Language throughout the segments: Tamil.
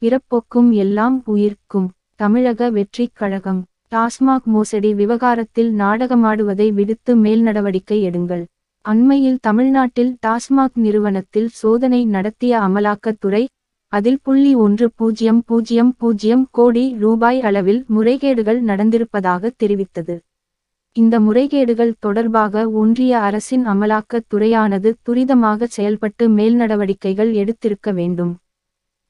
பிறப்பொக்கும் எல்லாம் உயிர்க்கும். தமிழக வெற்றிக் கழகம். டாஸ்மாக் மோசடி விவகாரத்தில் நாடகமாடுவதை விடுத்து மேல் நடவடிக்கை எடுங்கள். அண்மையில் தமிழ்நாட்டில் டாஸ்மாக் நிறுவனத்தில் சோதனை நடத்திய அமலாக்கத்துறை அதில் .1000 கோடி ரூபாய் அளவில் முறைகேடுகள் நடந்திருப்பதாக தெரிவித்தது. இந்த முறைகேடுகள் தொடர்பாக ஒன்றிய அரசின் அமலாக்கத் துறையானது துரிதமாக செயல்பட்டு மேல் நடவடிக்கைகள் எடுத்திருக்க வேண்டும்.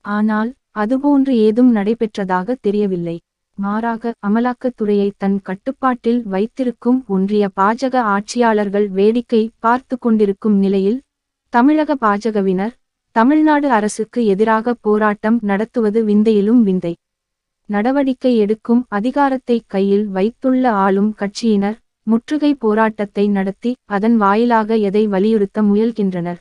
ஆனால் அதுபோன்று ஏதும் நடைபெற்றதாக தெரியவில்லை. மாறாக அமலாக்கத்துறையை தன் கட்டுப்பாட்டில் வைத்திருக்கும் ஒன்றிய பாஜக ஆட்சியாளர்கள் வேடிக்கை பார்த்து கொண்டிருக்கும் நிலையில் தமிழக பாஜகவினர் தமிழ்நாடு அரசுக்கு எதிராக போராட்டம் நடத்துவது விந்தையிலும் விந்தை. நடவடிக்கை எடுக்கும் அதிகாரத்தை கையில் வைத்துள்ள ஆளும் கட்சியினர் முற்றுகை போராட்டத்தை நடத்தி அதன் வாயிலாக எதை வலியுறுத்த முயல்கின்றனர்?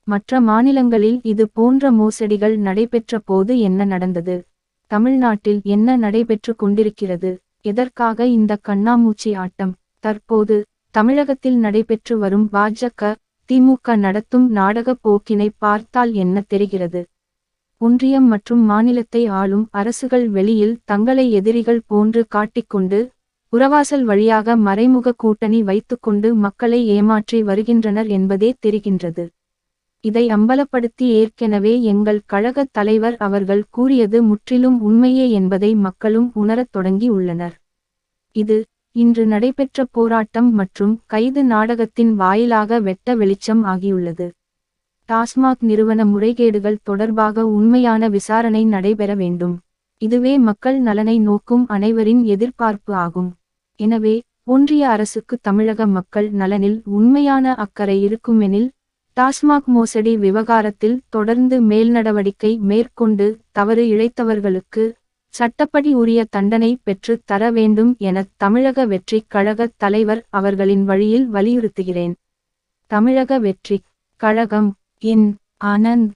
மற்ற மாநிலங்களில் இது போன்ற மோசடிகள் நடைபெற்ற போது என்ன நடந்தது? தமிழ்நாட்டில் என்ன நடைபெற்று கொண்டிருக்கிறது? எதற்காக இந்த கண்ணாமூச்சி ஆட்டம்? தற்போது தமிழகத்தில் நடைபெற்று வரும் பாஜக திமுக நடத்தும் நாடக போக்கினை பார்த்தால் என்ன தெரிகிறது? ஒன்றியம் மற்றும் மாநிலத்தை ஆளும் அரசுகள் வெளியில் தங்களை எதிரிகள் போன்று காட்டிக்கொண்டு புறவாசல் வழியாக மறைமுக கூட்டணி வைத்துக்கொண்டு மக்களை ஏமாற்றி வருகின்றனர் என்பதே தெரிகின்றது. இதை அம்பலப்படுத்தி ஏற்கனவே எங்கள் கழகத் தலைவர் அவர்கள் கூறியது முற்றிலும் உண்மையே என்பதை மக்களும் உணரத் தொடங்கி உள்ளனர். இது இன்று நடைபெற்ற போராட்டம் மற்றும் கைது நாடகத்தின் வாயிலாக வெட்ட வெளிச்சம் ஆகியுள்ளது. டாஸ்மாக் நிறுவன முறைகேடுகள் தொடர்பாக உண்மையான விசாரணை நடைபெற வேண்டும். இதுவே மக்கள் நலனை நோக்கும் அனைவரின் எதிர்பார்ப்பு ஆகும். எனவே ஒன்றிய அரசுக்கு தமிழக மக்கள் நலனில் உண்மையான அக்கறை இருக்குமெனில் டாஸ்மாக் மோசடி விவகாரத்தில் தொடர்ந்து மேல் நடவடிக்கை மேற்கொண்டு தவறு இழைத்தவர்களுக்கு சட்டப்படி உரிய தண்டனை பெற்று தர வேண்டும் என தமிழக வெற்றிக் கழக தலைவர் அவர்களின் வழியில் வலியுறுத்துகிறேன். தமிழக வெற்றிக் கழகம். என். ஆனந்த்.